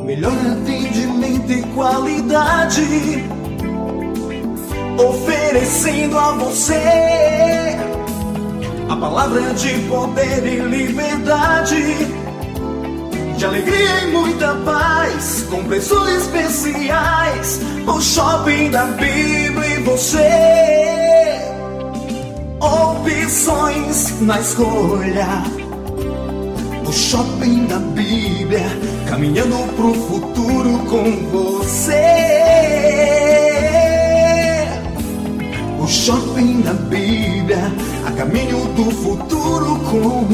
melhor atendimento e qualidade, oferecendo a você a palavra de poder e liberdade, de alegria e muita paz, com preços especiais. O Shopping da Bíblia e você, opções na escolha. O Shopping da Bíblia, caminhando pro futuro com você. O Shopping da Bíblia, a caminho do futuro com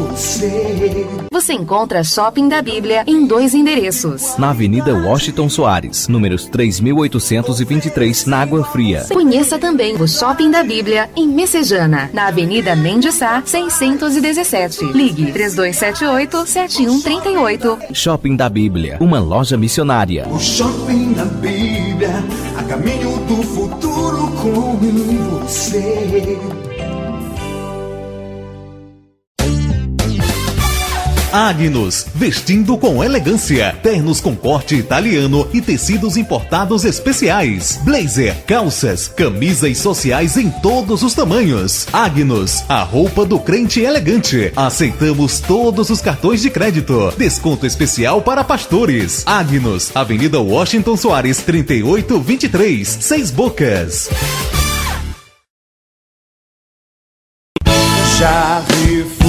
você. Você encontra Shopping da Bíblia em 2 endereços. Na Avenida Washington Soares, números 3.823, na Água Fria. Conheça também o Shopping da Bíblia em Messejana, na Avenida Mendes Sá, 617. Ligue 3278-7138. Shopping da Bíblia, uma loja missionária. O Shopping da Bíblia, a caminho do futuro com você. Agnus, vestindo com elegância, ternos com corte italiano e tecidos importados especiais, blazer, calças, camisas sociais em todos os tamanhos. Agnus, a roupa do crente elegante. Aceitamos todos os cartões de crédito. Desconto especial para pastores. Agnus, Avenida Washington Soares, 3823, 6 Bocas. Já refúgio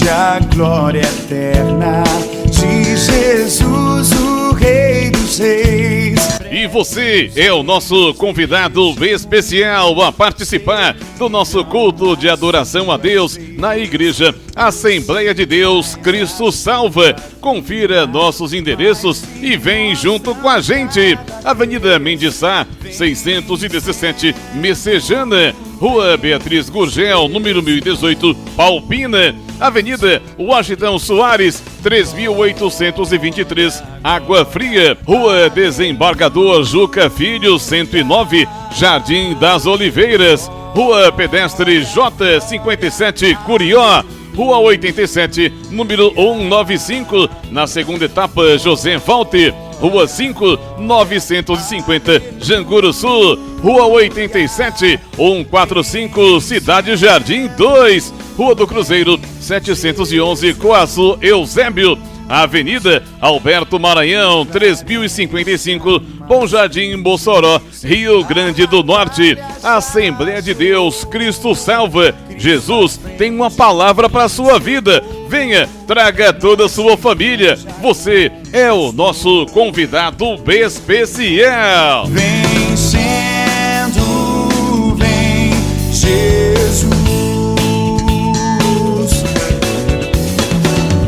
a glória eterna de Jesus, o Rei dos Reis. E você é o nosso convidado especial a participar do nosso culto de adoração a Deus na Igreja Assembleia de Deus Cristo Salva. Confira nossos endereços e vem junto com a gente. Avenida Mendes Sá, 617, Messejana. Rua Beatriz Gurgel, número 1018, Palpina. Avenida Washington Soares, 3823, Água Fria. Rua Desembargador Juca Filho, 109, Jardim das Oliveiras. Rua Pedestre J57, Curió. Rua 87, número 195, na segunda etapa, José Walter. Rua 5, 950, Janguru Sul. Rua 87, 145, Cidade Jardim 2. Rua do Cruzeiro, 711, Coaçu, Eusébio. Avenida Alberto Maranhão, 3055, Bom Jardim, Mossoró, Rio Grande do Norte. Assembleia de Deus Cristo Salva. Jesus tem uma palavra para a sua vida. Venha, traga toda a sua família. Você é o nosso convidado especial. Vem sendo, vem Jesus.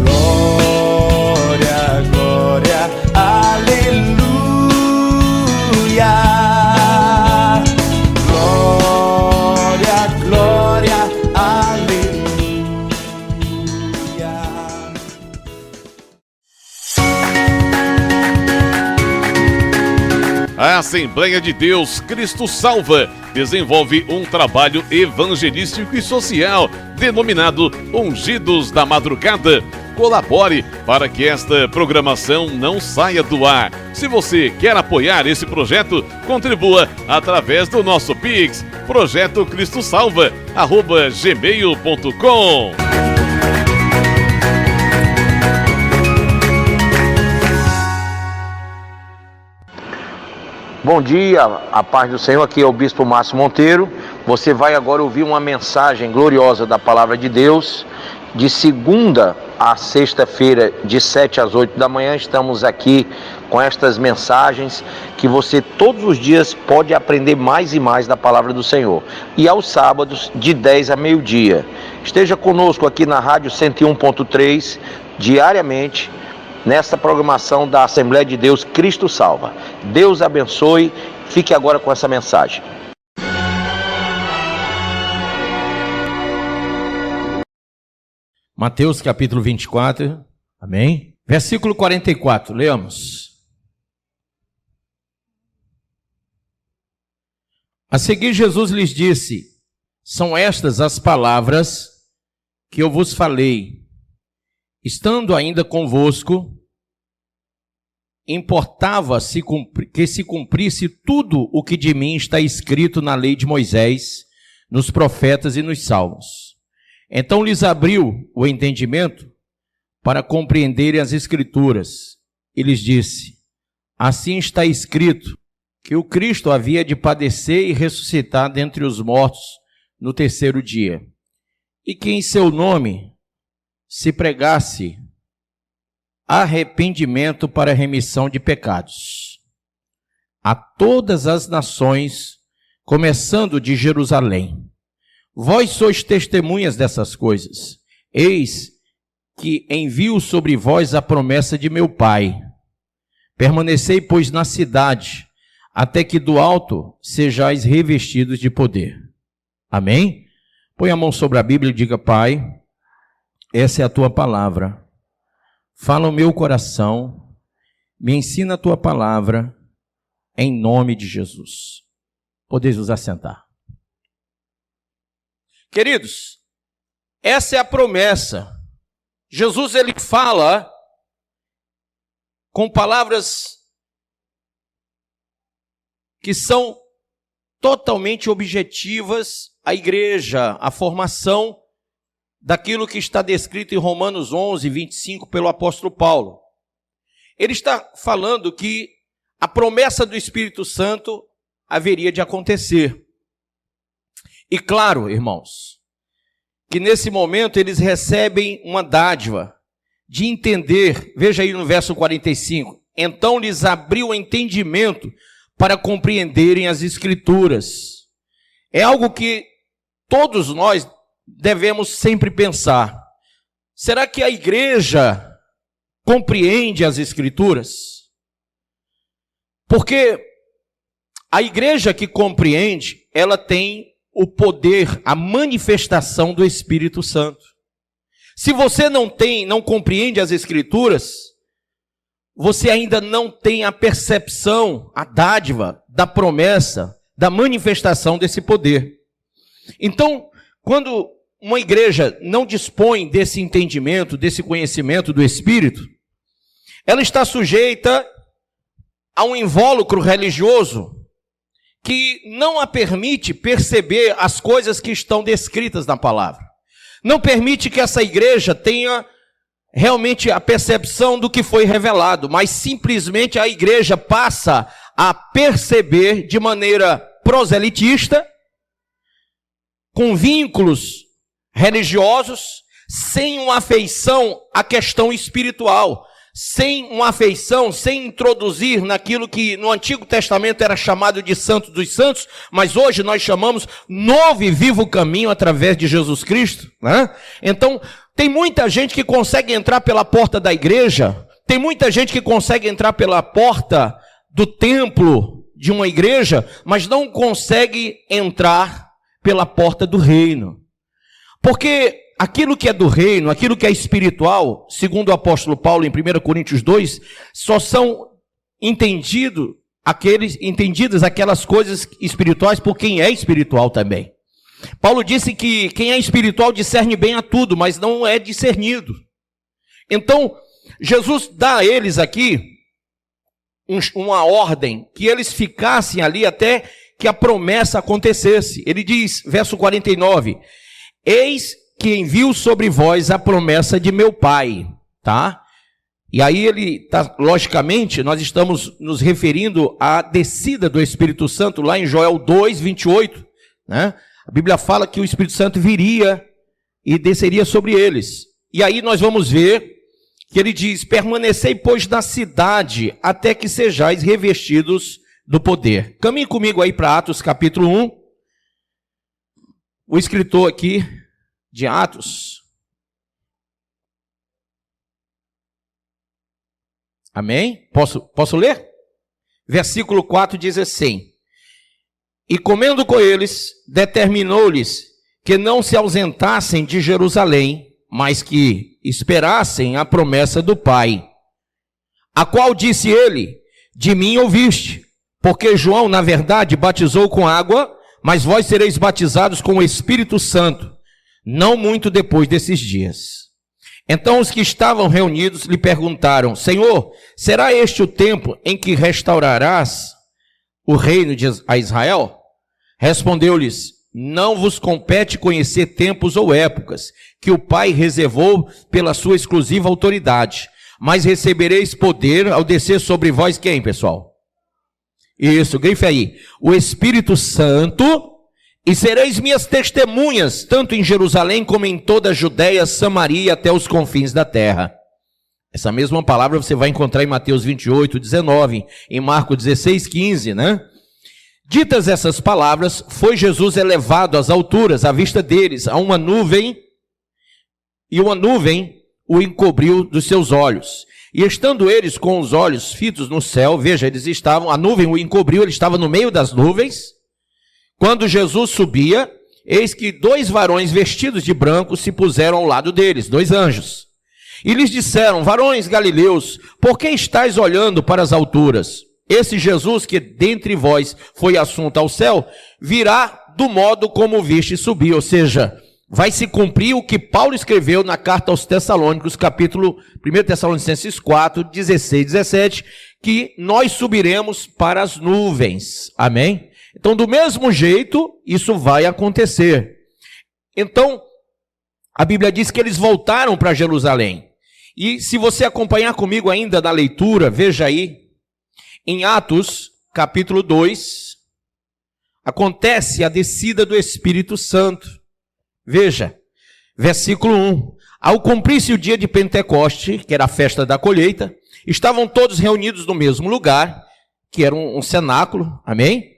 Glória, glória, aleluia. Glória, glória, aleluia. A Assembleia de Deus Cristo Salva desenvolve um trabalho evangelístico e social denominado Ungidos da Madrugada. Colabore para que esta programação não saia do ar. Se você quer apoiar esse projeto, contribua através do nosso Pix, projetocristosalva@gmail.com. Bom dia, a paz do Senhor, aqui é o Bispo Márcio Monteiro. Você vai agora ouvir uma mensagem gloriosa da Palavra de Deus. De segunda a sexta-feira, de 7 às 8 da manhã, estamos aqui com estas mensagens que você todos os dias pode aprender mais e mais da Palavra do Senhor. E aos sábados, de 10 a meio-dia. Esteja conosco aqui na Rádio 101.3, diariamente, nesta programação da Assembleia de Deus Cristo Salva. Deus abençoe. Fique agora com essa mensagem. Mateus capítulo 24, amém? Versículo 44, leamos. A seguir Jesus lhes disse: são estas as palavras que eu vos falei, estando ainda convosco, importava que se cumprisse tudo o que de mim está escrito na lei de Moisés, nos profetas e nos salmos. Então lhes abriu o entendimento para compreenderem as Escrituras. E lhes disse: assim está escrito, que o Cristo havia de padecer e ressuscitar dentre os mortos no terceiro dia, e que em seu nome se pregasse arrependimento para remissão de pecados a todas as nações, começando de Jerusalém. Vós sois testemunhas dessas coisas. Eis que envio sobre vós a promessa de meu Pai. Permanecei, pois, na cidade, até que do alto sejais revestidos de poder. Amém? Põe a mão sobre a Bíblia e diga: Pai, essa é a tua palavra. Fala o meu coração, me ensina a tua palavra, em nome de Jesus. Podeis vos assentar. Queridos, essa é a promessa. Jesus, ele fala com palavras que são totalmente objetivas à igreja, à formação daquilo que está descrito em Romanos 11, 25, pelo apóstolo Paulo. Ele está falando que a promessa do Espírito Santo haveria de acontecer. E claro, irmãos, que nesse momento eles recebem uma dádiva de entender. Veja aí no verso 45. Então lhes abriu o entendimento para compreenderem as Escrituras. É algo que todos nós devemos sempre pensar. Será que a igreja compreende as Escrituras? Porque a igreja que compreende, ela tem o poder, a manifestação do Espírito Santo. Se você não compreende as Escrituras, você ainda não tem a percepção, a dádiva da promessa, da manifestação desse poder. Então, quando uma igreja não dispõe desse entendimento, desse conhecimento do Espírito, ela está sujeita a um invólucro religioso que não a permite perceber as coisas que estão descritas na palavra. Não permite que essa igreja tenha realmente a percepção do que foi revelado, mas simplesmente a igreja passa a perceber de maneira proselitista, com vínculos religiosos, sem uma afeição à questão espiritual, sem uma afeição, sem introduzir naquilo que no Antigo Testamento era chamado de Santo dos Santos, mas hoje nós chamamos novo e vivo caminho através de Jesus Cristo, né? Então, tem muita gente que consegue entrar pela porta da igreja, tem muita gente que consegue entrar pela porta do templo de uma igreja, mas não consegue entrar pela porta do reino. Porque aquilo que é do reino, aquilo que é espiritual, segundo o apóstolo Paulo em 1 Coríntios 2, só são entendidas aquelas coisas espirituais por quem é espiritual também. Paulo disse que quem é espiritual discerne bem a tudo, mas não é discernido. Então, Jesus dá a eles aqui uma ordem, que eles ficassem ali até que a promessa acontecesse. Ele diz, verso 49, eis que envio sobre vós a promessa de meu Pai, tá? E aí logicamente, nós estamos nos referindo à descida do Espírito Santo, lá em Joel 2, 28, né? A Bíblia fala que o Espírito Santo viria e desceria sobre eles. E aí nós vamos ver que ele diz, permanecei, pois, na cidade, até que sejais revestidos do poder. Caminhe comigo aí para Atos capítulo 1. O escritor aqui de Atos. Amém? Posso ler? Versículo 4 diz assim: e comendo com eles, determinou-lhes que não se ausentassem de Jerusalém, mas que esperassem a promessa do Pai, a qual disse ele, de mim ouviste, porque João, na verdade, batizou com água, mas vós sereis batizados com o Espírito Santo, não muito depois desses dias. Então os que estavam reunidos lhe perguntaram: Senhor, será este o tempo em que restaurarás o reino a Israel? Respondeu-lhes: não vos compete conhecer tempos ou épocas que o Pai reservou pela sua exclusiva autoridade, mas recebereis poder ao descer sobre vós quem, pessoal? Isso, grife aí. O Espírito Santo, e sereis minhas testemunhas, tanto em Jerusalém como em toda a Judéia, Samaria, até os confins da terra. Essa mesma palavra você vai encontrar em Mateus 28, 19, em Marcos 16, 15, né? Ditas essas palavras, foi Jesus elevado às alturas, à vista deles, a uma nuvem, e uma nuvem o encobriu dos seus olhos. E estando eles com os olhos fitos no céu, veja, eles estavam, a nuvem o encobriu, ele estava no meio das nuvens. Quando Jesus subia, eis que 2 varões vestidos de branco se puseram ao lado deles, 2 anjos. E lhes disseram: varões galileus, por que estáis olhando para as alturas? Esse Jesus que dentre vós foi assunto ao céu, virá do modo como viste subir. Ou seja, vai se cumprir o que Paulo escreveu na carta aos Tessalônicos, capítulo 1 Tessalonicenses 4, 16, 17, que nós subiremos para as nuvens. Amém? Então, do mesmo jeito, isso vai acontecer. Então, a Bíblia diz que eles voltaram para Jerusalém. E se você acompanhar comigo ainda na leitura, veja aí, em Atos, capítulo 2, acontece a descida do Espírito Santo. Veja, versículo 1. Ao cumprir-se o dia de Pentecoste, que era a festa da colheita, estavam todos reunidos no mesmo lugar, que era um cenáculo, amém?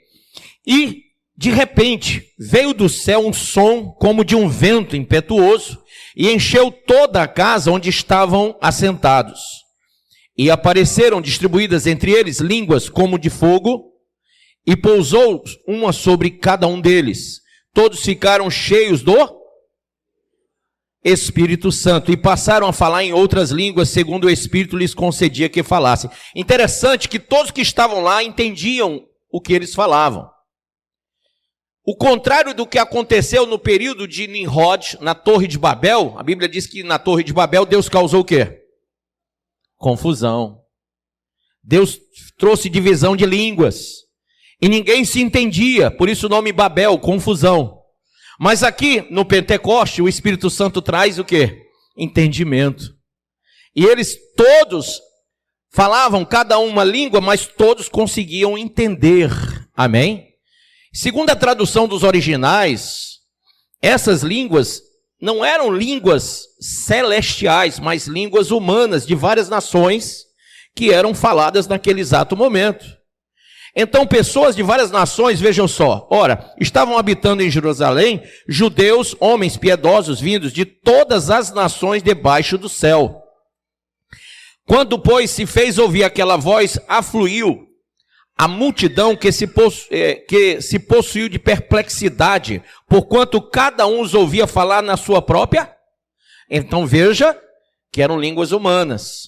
E, de repente, veio do céu um som como de um vento impetuoso e encheu toda a casa onde estavam assentados. E apareceram distribuídas entre eles línguas como de fogo, e pousou uma sobre cada um deles. Todos ficaram cheios do Espírito Santo e passaram a falar em outras línguas, segundo o Espírito lhes concedia que falassem. Interessante que todos que estavam lá entendiam o que eles falavam. O contrário do que aconteceu no período de Nimrod, na Torre de Babel. A Bíblia diz que na Torre de Babel Deus causou o quê? Confusão. Deus trouxe divisão de línguas e ninguém se entendia, por isso o nome Babel, confusão. Mas aqui no Pentecoste o Espírito Santo traz o quê? Entendimento. E eles todos falavam cada uma língua, mas todos conseguiam entender. Amém? Segundo a tradução dos originais, essas línguas não eram línguas celestiais, mas línguas humanas de várias nações que eram faladas naquele exato momento. Então, pessoas de várias nações, vejam só, ora, estavam habitando em Jerusalém judeus, homens piedosos, vindos de todas as nações debaixo do céu. Quando, pois, se fez ouvir aquela voz, afluiu a multidão que se possuiu de perplexidade, porquanto cada um os ouvia falar na sua própria. Então veja que eram línguas humanas.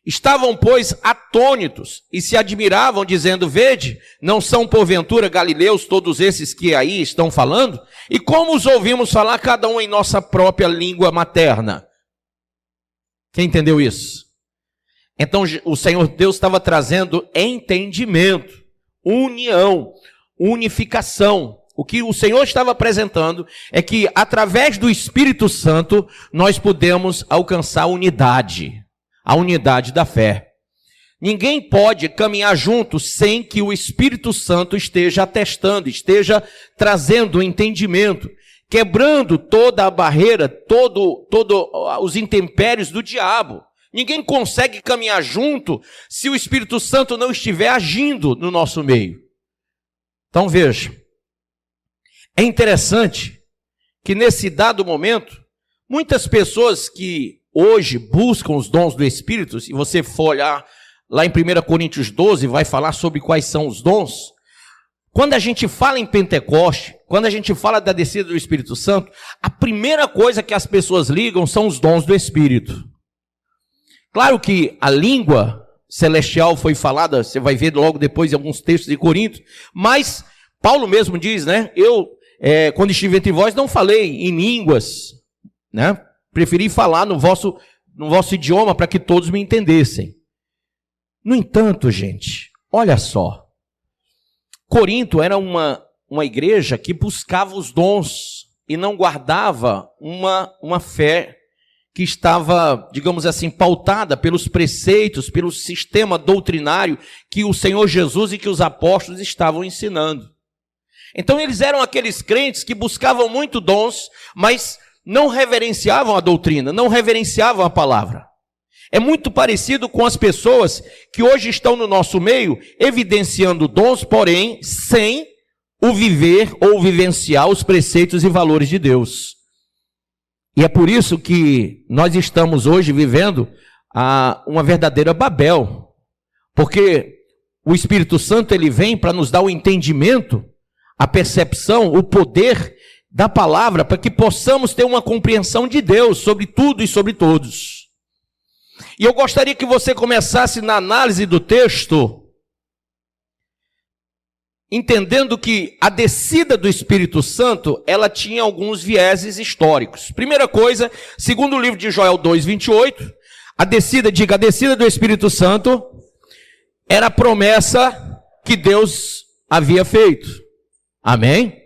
Estavam, pois, atônitos e se admiravam, dizendo: vede, não são porventura galileus todos esses que aí estão falando? E como os ouvimos falar cada um em nossa própria língua materna? Quem entendeu isso? Então o Senhor Deus estava trazendo entendimento, união, unificação. O que o Senhor estava apresentando é que através do Espírito Santo nós podemos alcançar a unidade da fé. Ninguém pode caminhar junto sem que o Espírito Santo esteja atestando, esteja trazendo o entendimento, quebrando toda a barreira, todos os intempéries do diabo. Ninguém consegue caminhar junto se o Espírito Santo não estiver agindo no nosso meio. Então veja, é interessante que nesse dado momento, muitas pessoas que hoje buscam os dons do Espírito, se você for olhar lá em 1 Coríntios 12, vai falar sobre quais são os dons. Quando a gente fala em Pentecoste, quando a gente fala da descida do Espírito Santo, a primeira coisa que as pessoas ligam são os dons do Espírito. Claro que a língua celestial foi falada, você vai ver logo depois em alguns textos de Corinto, mas Paulo mesmo diz, né? Eu, quando estive entre vós, não falei em línguas, né? Preferi falar no vosso idioma para que todos me entendessem. No entanto, gente, olha só. Corinto era uma igreja que buscava os dons e não guardava uma fé que estava, digamos assim, pautada pelos preceitos, pelo sistema doutrinário que o Senhor Jesus e que os apóstolos estavam ensinando. Então eles eram aqueles crentes que buscavam muito dons, mas não reverenciavam a doutrina, não reverenciavam a palavra. É muito parecido com as pessoas que hoje estão no nosso meio, evidenciando dons, porém, sem o viver ou vivenciar os preceitos e valores de Deus. E é por isso que nós estamos hoje vivendo uma verdadeira Babel. Porque o Espírito Santo ele vem para nos dar o entendimento, a percepção, o poder da palavra, para que possamos ter uma compreensão de Deus sobre tudo e sobre todos. E eu gostaria que você começasse na análise do texto, entendendo que a descida do Espírito Santo, ela tinha alguns vieses históricos. Primeira coisa, segundo o livro de Joel 2:28, a descida do Espírito Santo era a promessa que Deus havia feito. Amém?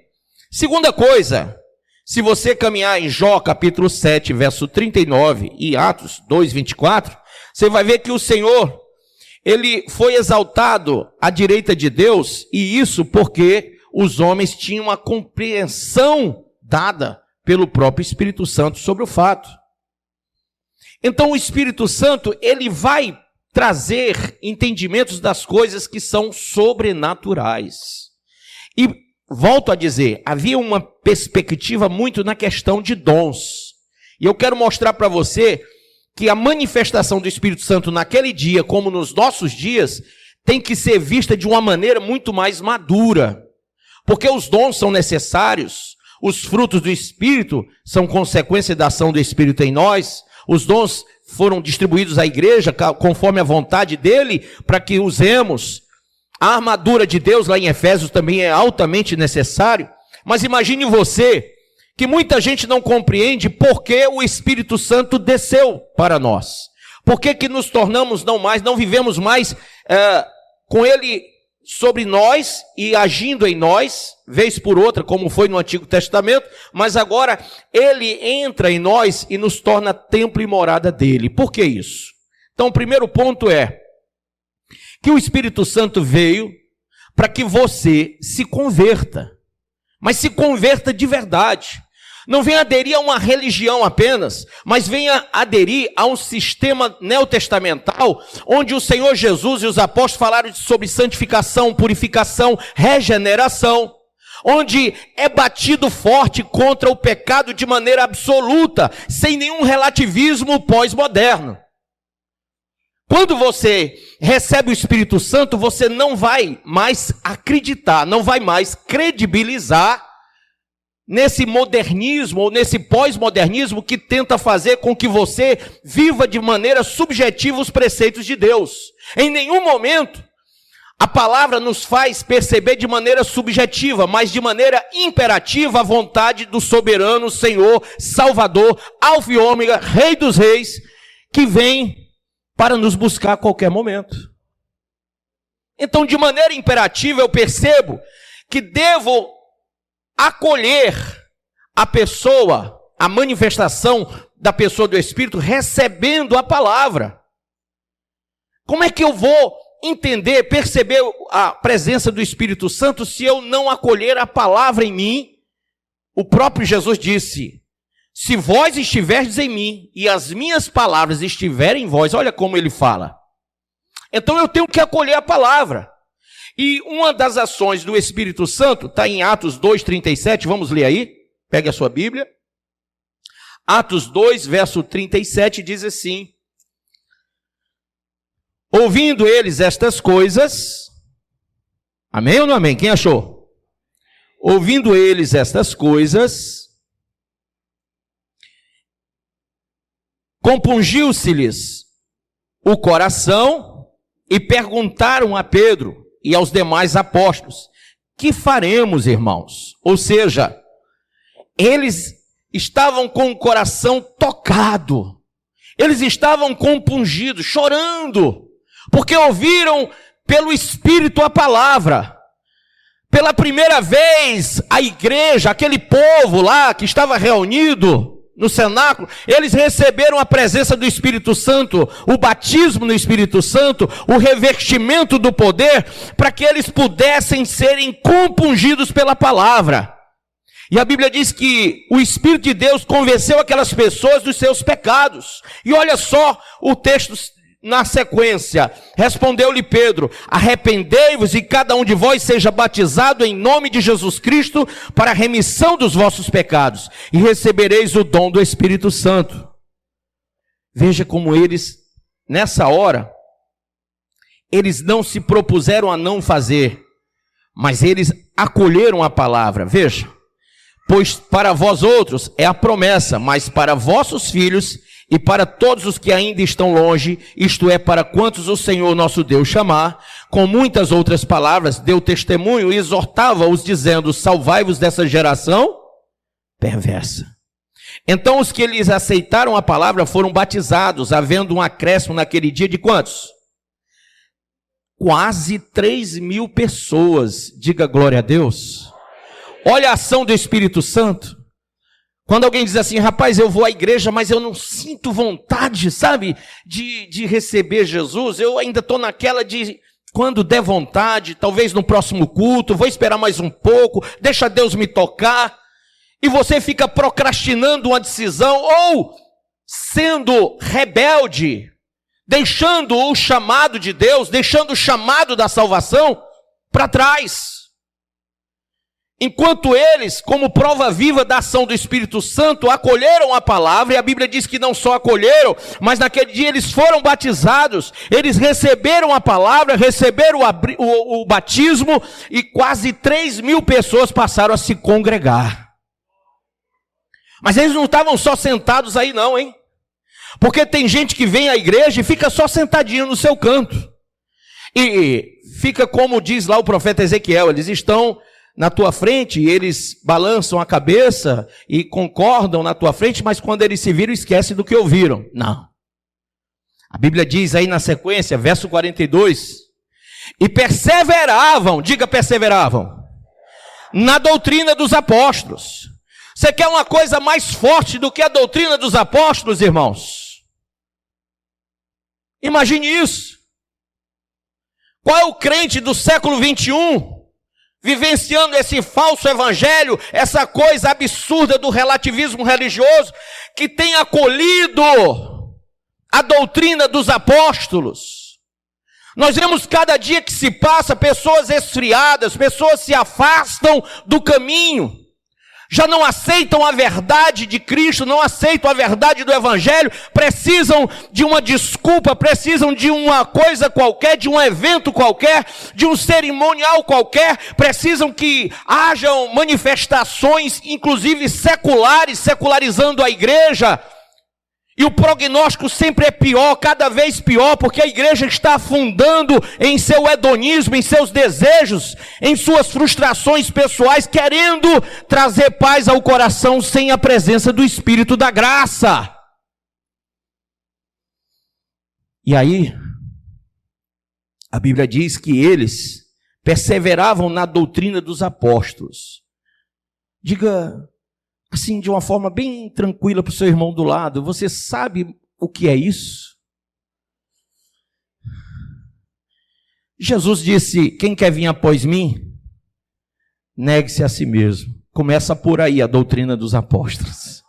Segunda coisa, se você caminhar em Jó capítulo 7, verso 39 e Atos 2:24, você vai ver que o Senhor, ele foi exaltado à direita de Deus, e isso porque os homens tinham uma compreensão dada pelo próprio Espírito Santo sobre o fato. Então o Espírito Santo, ele vai trazer entendimentos das coisas que são sobrenaturais. E volto a dizer, havia uma perspectiva muito na questão de dons. E eu quero mostrar para você que a manifestação do Espírito Santo naquele dia, como nos nossos dias, tem que ser vista de uma maneira muito mais madura. Porque os dons são necessários, os frutos do Espírito são consequência da ação do Espírito em nós, os dons foram distribuídos à igreja conforme a vontade dele, para que usemos. A armadura de Deus lá em Efésios também é altamente necessário. Mas imagine você que muita gente não compreende por que o Espírito Santo desceu para nós. Por que nos tornamos não vivemos mais com ele sobre nós e agindo em nós, vez por outra, como foi no Antigo Testamento, mas agora ele entra em nós e nos torna templo e morada dele. Por que isso? Então o primeiro ponto é que o Espírito Santo veio para que você se converta, mas se converta de verdade. Não venha aderir a uma religião apenas, mas venha aderir a um sistema neotestamental, onde o Senhor Jesus e os apóstolos falaram sobre santificação, purificação, regeneração, onde é batido forte contra o pecado de maneira absoluta, sem nenhum relativismo pós-moderno. Quando você recebe o Espírito Santo, você não vai mais acreditar, não vai mais credibilizar nesse modernismo ou nesse pós-modernismo que tenta fazer com que você viva de maneira subjetiva os preceitos de Deus. Em nenhum momento a palavra nos faz perceber de maneira subjetiva, mas de maneira imperativa a vontade do soberano Senhor, Salvador, Alfa e Ômega, Rei dos Reis, que vem para nos buscar a qualquer momento. Então, de maneira imperativa, eu percebo que devo acolher a pessoa, a manifestação da pessoa do Espírito, recebendo a palavra. Como é que eu vou entender, perceber a presença do Espírito Santo se eu não acolher a palavra em mim? O próprio Jesus disse: se vós estiverdes em mim e as minhas palavras estiverem em vós, olha como ele fala. Então eu tenho que acolher a palavra. E uma das ações do Espírito Santo está em Atos 2:37, vamos ler aí, pegue a sua Bíblia. Atos 2, verso 37 diz assim: ouvindo eles estas coisas, amém ou não amém? Quem achou? Ouvindo eles estas coisas, compungiu-se-lhes o coração e perguntaram a Pedro e aos demais apóstolos: que faremos, irmãos? Ou seja, eles estavam com o coração tocado. Eles estavam compungidos, chorando, porque ouviram pelo Espírito a palavra. Pela primeira vez, a igreja, aquele povo lá que estava reunido no cenáculo, eles receberam a presença do Espírito Santo, o batismo no Espírito Santo, o revestimento do poder, para que eles pudessem serem compungidos pela palavra. E a Bíblia diz que o Espírito de Deus convenceu aquelas pessoas dos seus pecados. E olha só o texto na sequência. Respondeu-lhe Pedro: arrependei-vos e cada um de vós seja batizado em nome de Jesus Cristo para a remissão dos vossos pecados, e recebereis o dom do Espírito Santo. Veja como eles, nessa hora, eles não se propuseram a não fazer, mas eles acolheram a palavra. Veja: pois para vós outros é a promessa, mas para vossos filhos e para todos os que ainda estão longe, isto é, para quantos o Senhor nosso Deus chamar. Com muitas outras palavras deu testemunho e exortava-os, dizendo: salvai-vos dessa geração perversa. Então os que lhes aceitaram a palavra foram batizados, havendo um acréscimo naquele dia de quantos? Quase 3.000 pessoas. Diga glória a Deus. Olha a ação do Espírito Santo. Quando alguém diz assim: rapaz, eu vou à igreja, mas eu não sinto vontade, sabe, de receber Jesus. Eu ainda estou naquela de quando der vontade, talvez no próximo culto, vou esperar mais um pouco, deixa Deus me tocar. E você fica procrastinando uma decisão, ou sendo rebelde, deixando o chamado de Deus, deixando o chamado da salvação para trás. Enquanto eles, como prova viva da ação do Espírito Santo, acolheram a palavra, e a Bíblia diz que não só acolheram, mas naquele dia eles foram batizados, eles receberam a palavra, receberam o batismo, e quase 3.000 pessoas passaram a se congregar. Mas eles não estavam só sentados aí não, hein? Porque tem gente que vem à igreja e fica só sentadinho no seu canto. E fica como diz lá o profeta Ezequiel: eles estão na tua frente, e eles balançam a cabeça e concordam na tua frente, mas quando eles se viram, esquecem do que ouviram. Não. A Bíblia diz aí na sequência, verso 42, e perseveravam, diga perseveravam, na doutrina dos apóstolos. Você quer uma coisa mais forte do que a doutrina dos apóstolos, irmãos? Imagine isso. Qual é o crente do século 21 vivenciando esse falso evangelho, essa coisa absurda do relativismo religioso, que tem acolhido a doutrina dos apóstolos? Nós vemos cada dia que se passa pessoas esfriadas, pessoas se afastam do caminho, já não aceitam a verdade de Cristo, não aceitam a verdade do evangelho, precisam de uma desculpa, precisam de uma coisa qualquer, de um evento qualquer, de um cerimonial qualquer, precisam que hajam manifestações, inclusive seculares, secularizando a igreja. E o prognóstico sempre é pior, cada vez pior, porque a igreja está afundando em seu hedonismo, em seus desejos, em suas frustrações pessoais, querendo trazer paz ao coração sem a presença do Espírito da graça. E aí, a Bíblia diz que eles perseveravam na doutrina dos apóstolos. Diga assim, de uma forma bem tranquila para o seu irmão do lado: você sabe o que é isso? Jesus disse: quem quer vir após mim, negue-se a si mesmo. Começa por aí a doutrina dos apóstolos.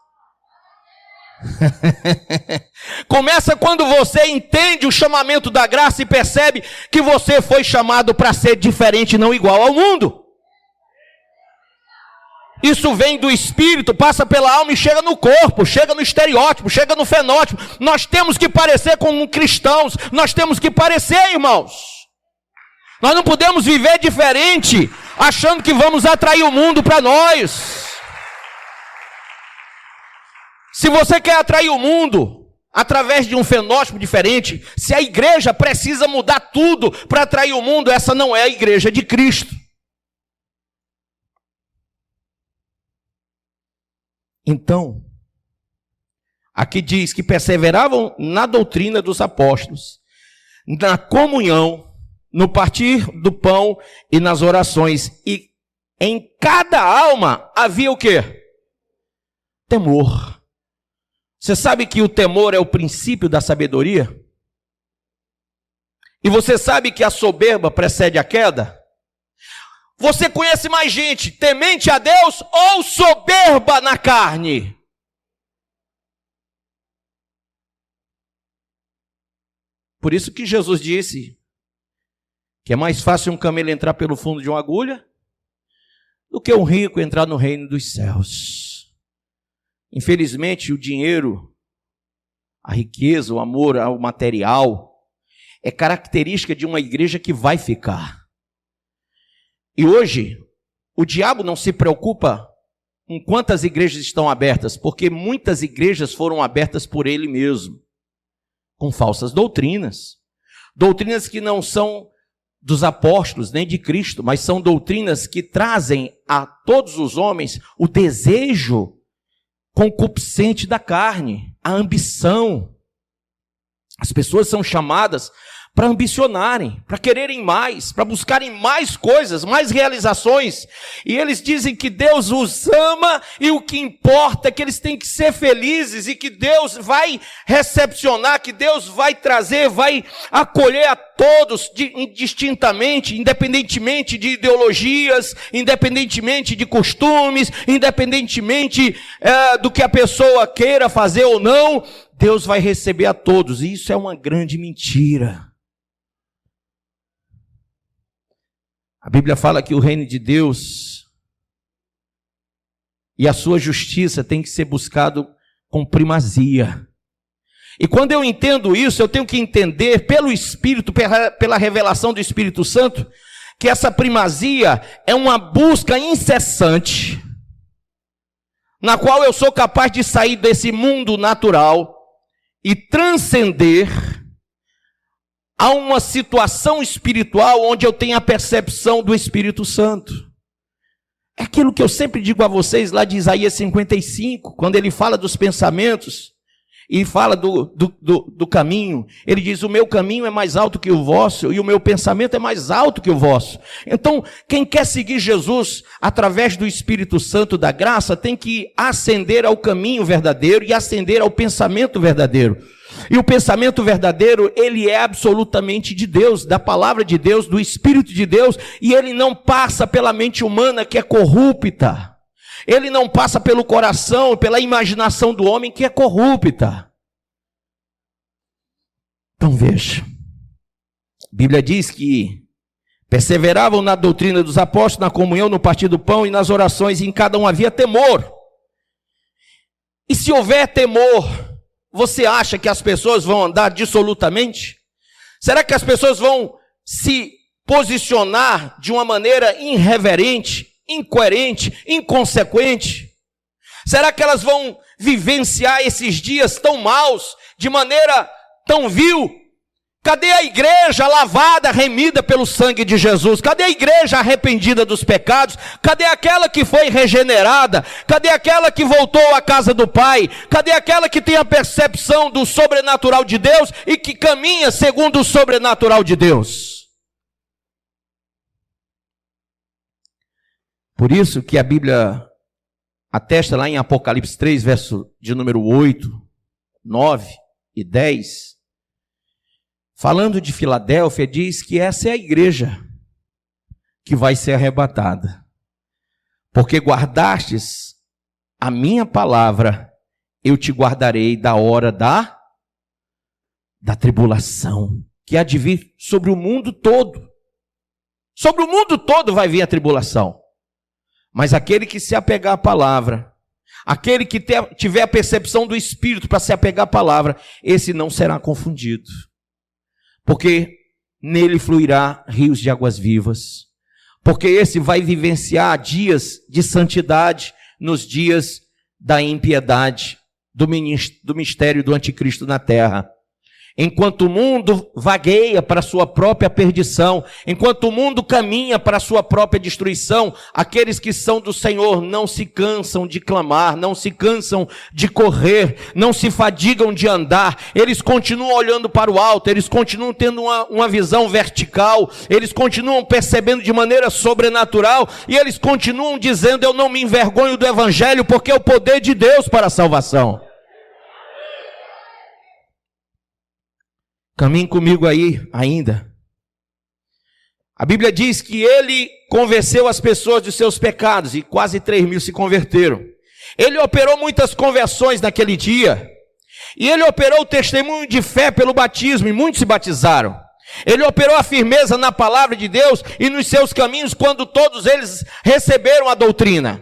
Começa quando você entende o chamamento da graça e percebe que você foi chamado para ser diferente, não igual ao mundo. Isso vem do Espírito, passa pela alma e chega no corpo, chega no estereótipo, chega no fenótipo. Nós temos que parecer como cristãos, nós temos que parecer, irmãos. Nós não podemos viver diferente, achando que vamos atrair o mundo para nós. Se você quer atrair o mundo através de um fenótipo diferente, se a igreja precisa mudar tudo para atrair o mundo, essa não é a igreja de Cristo. Então, aqui diz que perseveravam na doutrina dos apóstolos, na comunhão, no partir do pão e nas orações. E em cada alma havia o quê? Temor. Você sabe que o temor é o princípio da sabedoria? E você sabe que a soberba precede a queda? Você conhece mais gente temente a Deus ou soberba na carne? Por isso que Jesus disse que é mais fácil um camelo entrar pelo fundo de uma agulha do que um rico entrar no reino dos céus. Infelizmente, o dinheiro, a riqueza, o amor ao material é característica de uma igreja que vai ficar. E hoje, o diabo não se preocupa com quantas igrejas estão abertas, porque muitas igrejas foram abertas por ele mesmo, com falsas doutrinas. Doutrinas que não são dos apóstolos, nem de Cristo, mas são doutrinas que trazem a todos os homens o desejo concupiscente da carne, a ambição. As pessoas são chamadas para ambicionarem, para quererem mais, para buscarem mais coisas, mais realizações. E eles dizem que Deus os ama e o que importa é que eles têm que ser felizes e que Deus vai recepcionar, que Deus vai trazer, vai acolher a todos indistintamente, independentemente de ideologias, independentemente de costumes, independentemente do que a pessoa queira fazer ou não. Deus vai receber a todos. E isso é uma grande mentira. A Bíblia fala que o reino de Deus e a sua justiça tem que ser buscado com primazia. E quando eu entendo isso, eu tenho que entender pelo Espírito, pela revelação do Espírito Santo, que essa primazia é uma busca incessante, na qual eu sou capaz de sair desse mundo natural e transcender a uma situação espiritual onde eu tenho a percepção do Espírito Santo. É aquilo que eu sempre digo a vocês lá de Isaías 55, quando ele fala dos pensamentos e fala do caminho. Ele diz: o meu caminho é mais alto que o vosso e o meu pensamento é mais alto que o vosso. Então, quem quer seguir Jesus através do Espírito Santo da graça tem que ascender ao caminho verdadeiro e ascender ao pensamento verdadeiro. E o pensamento verdadeiro, ele é absolutamente de Deus, da palavra de Deus, do Espírito de Deus, e ele não passa pela mente humana que é corrupta. Ele não passa pelo coração, pela imaginação do homem que é corrupta. Então veja, a Bíblia diz que perseveravam na doutrina dos apóstolos, na comunhão, no partir do pão e nas orações, e em cada um havia temor. E se houver temor, você acha que as pessoas vão andar dissolutamente? Será que as pessoas vão se posicionar de uma maneira irreverente, incoerente, inconsequente? Será que elas vão vivenciar esses dias tão maus, de maneira tão vil? Cadê a igreja lavada, remida pelo sangue de Jesus? Cadê a igreja arrependida dos pecados? Cadê aquela que foi regenerada? Cadê aquela que voltou à casa do Pai? Cadê aquela que tem a percepção do sobrenatural de Deus e que caminha segundo o sobrenatural de Deus? Por isso que a Bíblia atesta lá em Apocalipse 3, verso de número 8, 9 e 10, falando de Filadélfia, diz que essa é a igreja que vai ser arrebatada. Porque guardastes a minha palavra, eu te guardarei da hora da tribulação, que há de vir sobre o mundo todo. Sobre o mundo todo vai vir a tribulação. Mas aquele que se apegar à palavra, aquele que tiver a percepção do Espírito para se apegar à palavra, esse não será confundido. Porque nele fluirá rios de águas vivas. Porque esse vai vivenciar dias de santidade nos dias da impiedade, do mistério do anticristo na terra. Enquanto o mundo vagueia para a sua própria perdição, enquanto o mundo caminha para a sua própria destruição, aqueles que são do Senhor não se cansam de clamar, não se cansam de correr, não se fadigam de andar, eles continuam olhando para o alto, eles continuam tendo uma visão vertical, eles continuam percebendo de maneira sobrenatural, e eles continuam dizendo: eu não me envergonho do Evangelho, porque é o poder de Deus para a salvação. Caminhe comigo aí ainda. A Bíblia diz que ele convenceu as pessoas dos seus pecados e quase 3.000 se converteram. Ele operou muitas conversões naquele dia. E ele operou o testemunho de fé pelo batismo e muitos se batizaram. Ele operou a firmeza na palavra de Deus e nos seus caminhos quando todos eles receberam a doutrina.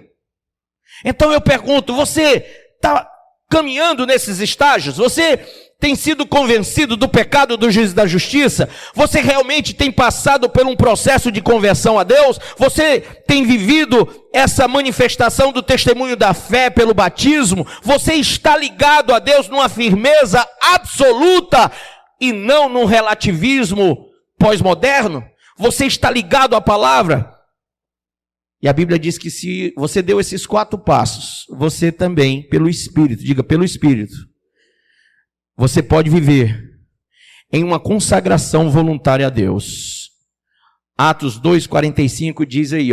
Então eu pergunto, você está caminhando nesses estágios? Você tem sido convencido do pecado, do juízo e da justiça? Você realmente tem passado por um processo de conversão a Deus? Você tem vivido essa manifestação do testemunho da fé pelo batismo? Você está ligado a Deus numa firmeza absoluta e não num relativismo pós-moderno? Você está ligado à palavra? E a Bíblia diz que se você deu esses 4 passos, você também, pelo Espírito, diga pelo Espírito, você pode viver em uma consagração voluntária a Deus. Atos 2:45 diz aí,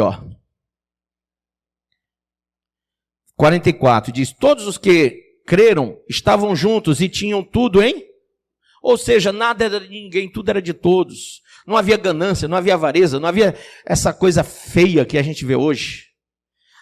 44 diz: todos os que creram estavam juntos e tinham tudo, ou seja, nada era de ninguém, tudo era de todos. Não havia ganância, não havia avareza, não havia essa coisa feia que a gente vê hoje.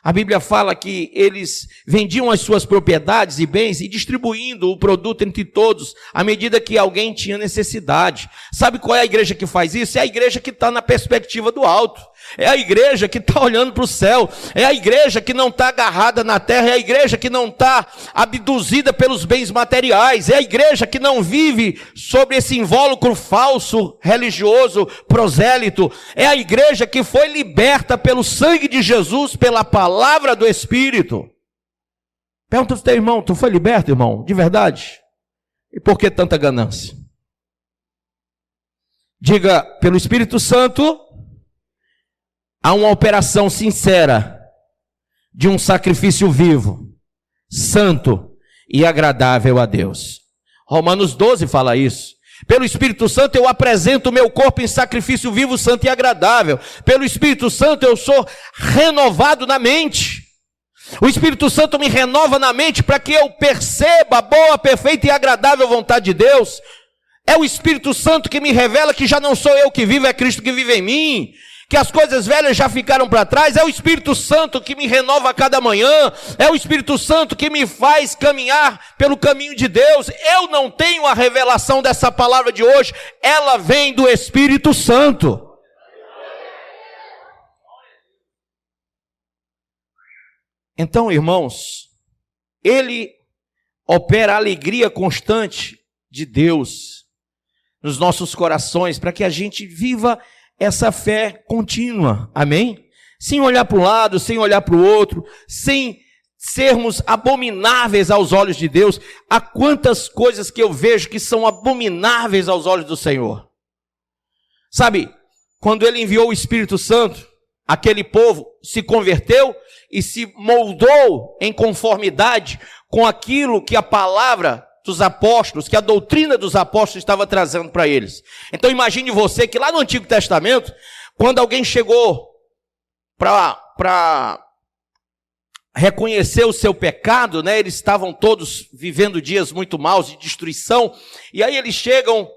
A Bíblia fala que eles vendiam as suas propriedades e bens e distribuindo o produto entre todos, à medida que alguém tinha necessidade. Sabe qual é a igreja que faz isso? É a igreja que está na perspectiva do alto. É a igreja que está olhando para o céu. É a igreja que não está agarrada na terra. É a igreja que não está abduzida pelos bens materiais. É a igreja que não vive sobre esse invólucro falso, religioso, prosélito. É a igreja que foi liberta pelo sangue de Jesus, pela palavra do Espírito. Pergunta para o teu irmão: tu foi liberto, irmão? De verdade? E por que tanta ganância? Diga: pelo Espírito Santo, há uma operação sincera de um sacrifício vivo, santo e agradável a Deus. Romanos 12 fala isso. Pelo Espírito Santo eu apresento o meu corpo em sacrifício vivo, santo e agradável. Pelo Espírito Santo eu sou renovado na mente. O Espírito Santo me renova na mente para que eu perceba a boa, perfeita e agradável vontade de Deus. É o Espírito Santo que me revela que já não sou eu que vivo, é Cristo que vive em mim. Que as coisas velhas já ficaram para trás. É o Espírito Santo que me renova a cada manhã. É o Espírito Santo que me faz caminhar pelo caminho de Deus. Eu não tenho a revelação dessa palavra de hoje. Ela vem do Espírito Santo. Então, irmãos, ele opera a alegria constante de Deus nos nossos corações, para que a gente viva essa fé contínua, amém? Sem olhar para um lado, sem olhar para o outro, sem sermos abomináveis aos olhos de Deus. Há quantas coisas que eu vejo que são abomináveis aos olhos do Senhor. Sabe, quando ele enviou o Espírito Santo, aquele povo se converteu e se moldou em conformidade com aquilo que a palavra dos apóstolos, que a doutrina dos apóstolos estava trazendo para eles. Então imagine você que lá no Antigo Testamento, quando alguém chegou para reconhecer o seu pecado, né, eles estavam todos vivendo dias muito maus de destruição, e aí eles chegam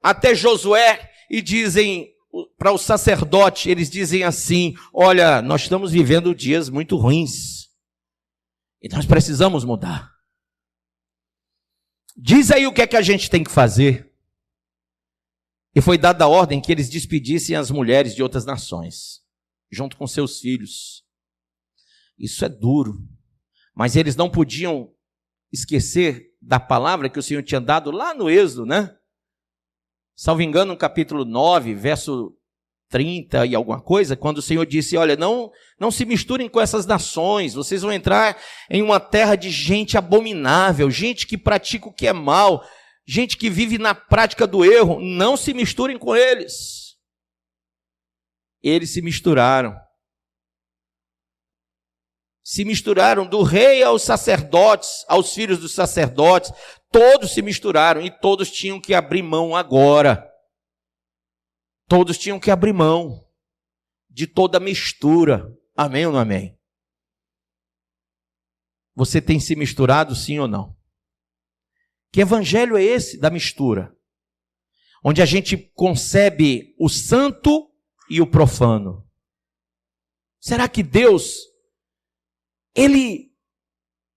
até Josué e dizem para o sacerdote, eles dizem assim: olha, nós estamos vivendo dias muito ruins, e nós precisamos mudar. Diz aí o que é que a gente tem que fazer. E foi dada a ordem que eles despedissem as mulheres de outras nações, junto com seus filhos. Isso é duro, mas eles não podiam esquecer da palavra que o Senhor tinha dado lá no Êxodo, né? Salvo engano, no capítulo 9, verso 30 e alguma coisa, quando o Senhor disse: olha, não se misturem com essas nações, vocês vão entrar em uma terra de gente abominável, gente que pratica o que é mal. gente que vive na prática do erro, não se misturem com eles. Eles se misturaram. Se misturaram do rei aos sacerdotes, aos filhos dos sacerdotes, todos se misturaram e todos tinham que abrir mão agora. Todos tinham que abrir mão de toda mistura. Amém ou não amém? Você tem se misturado, sim ou não? Que evangelho é esse da mistura? Onde a gente concebe o santo e o profano. Será que Deus, Ele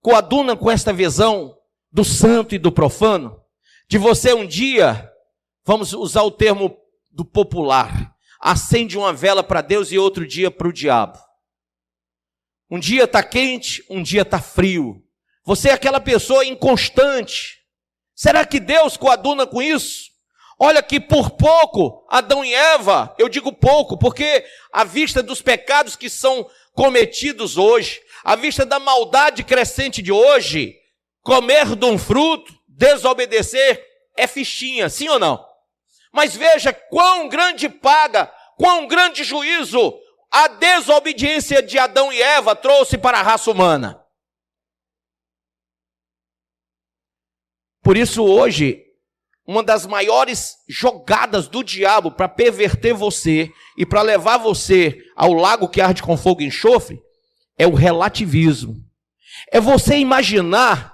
coaduna com esta visão do santo e do profano? De você um dia, vamos usar o termo do popular, acende uma vela para Deus e outro dia para o diabo. Um dia está quente, um dia está frio. Você é aquela pessoa inconstante. Será que Deus coaduna com isso? Olha que por pouco, Adão e Eva, eu digo pouco, porque à vista dos pecados que são cometidos hoje, à vista da maldade crescente de hoje, comer de um fruto, desobedecer, é fichinha, sim ou não? Mas veja quão grande paga, quão grande juízo a desobediência de Adão e Eva trouxe para a raça humana. Por isso hoje, uma das maiores jogadas do diabo para perverter você e para levar você ao lago que arde com fogo e enxofre, é o relativismo. É você imaginar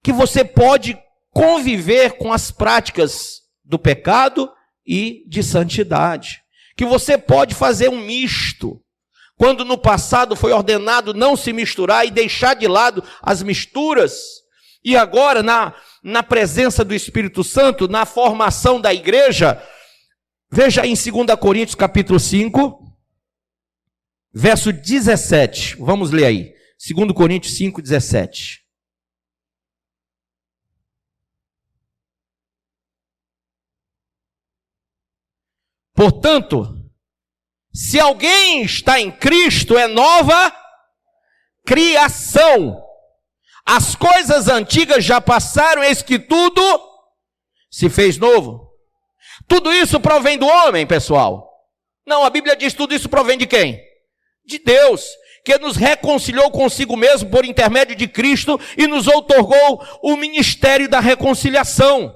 que você pode conviver com as práticas do pecado e de santidade. Que você pode fazer um misto. Quando no passado foi ordenado não se misturar e deixar de lado as misturas, e agora na presença do Espírito Santo, na formação da igreja, veja em 2 Coríntios capítulo 5, verso 17. Vamos ler aí. 2 Coríntios 5, 17. Portanto, se alguém está em Cristo, é nova criação. As coisas antigas já passaram, eis que tudo se fez novo. Tudo isso provém do homem, pessoal. Não, a Bíblia diz tudo isso provém de quem? De Deus, que nos reconciliou consigo mesmo por intermédio de Cristo e nos outorgou o ministério da reconciliação.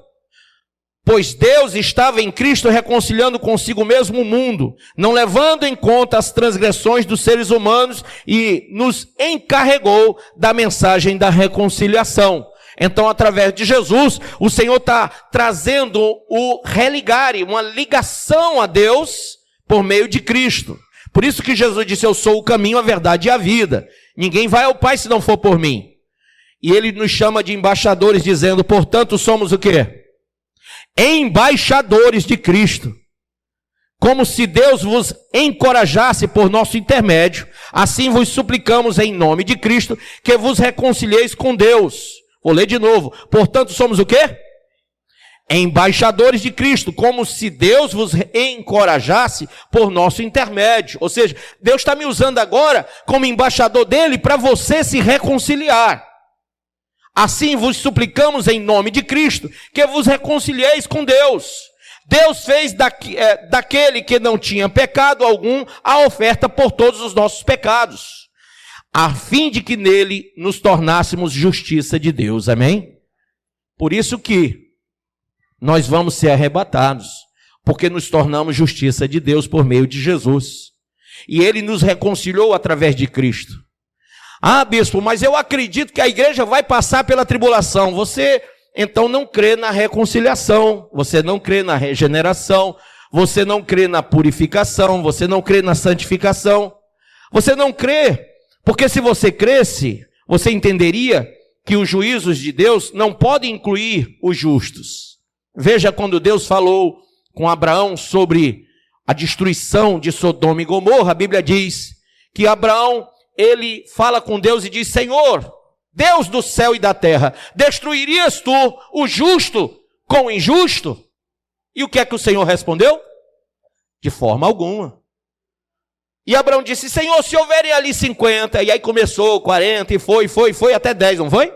Pois Deus estava em Cristo reconciliando consigo mesmo o mundo, não levando em conta as transgressões dos seres humanos, e nos encarregou da mensagem da reconciliação. Então, através de Jesus, o Senhor está trazendo o religare, uma ligação a Deus por meio de Cristo. Por isso que Jesus disse: eu sou o caminho, a verdade e a vida. Ninguém vai ao Pai se não for por mim. E Ele nos chama de embaixadores, dizendo: portanto, somos o quê? Embaixadores de Cristo. Como se Deus vos encorajasse por nosso intermédio, assim vos suplicamos em nome de Cristo, que vos reconcilieis com Deus. Vou ler de novo. Portanto, somos o quê? Embaixadores de Cristo, como se Deus vos encorajasse por nosso intermédio. Ou seja, Deus está me usando agora como embaixador dele para você se reconciliar. Assim vos suplicamos em nome de Cristo, que vos reconcilieis com Deus. Deus fez daquele que não tinha pecado algum a oferta por todos os nossos pecados, a fim de que nele nos tornássemos justiça de Deus. Amém? Por isso que nós vamos ser arrebatados, porque nos tornamos justiça de Deus por meio de Jesus. E ele nos reconciliou através de Cristo. Ah, bispo, mas eu acredito que a igreja vai passar pela tribulação. Você, então, não crê na reconciliação, você não crê na regeneração, você não crê na purificação, você não crê na santificação. Você não crê, porque se você cresce, você entenderia que os juízos de Deus não podem incluir os justos. Veja quando Deus falou com Abraão sobre a destruição de Sodoma e Gomorra, a Bíblia diz que Abraão, ele fala com Deus e diz: Senhor, Deus do céu e da terra, destruirias tu o justo com o injusto? E o que é que o Senhor respondeu? De forma alguma. E Abraão disse: Senhor, se houverem ali 50, e aí começou 40, e foi até 10, não foi?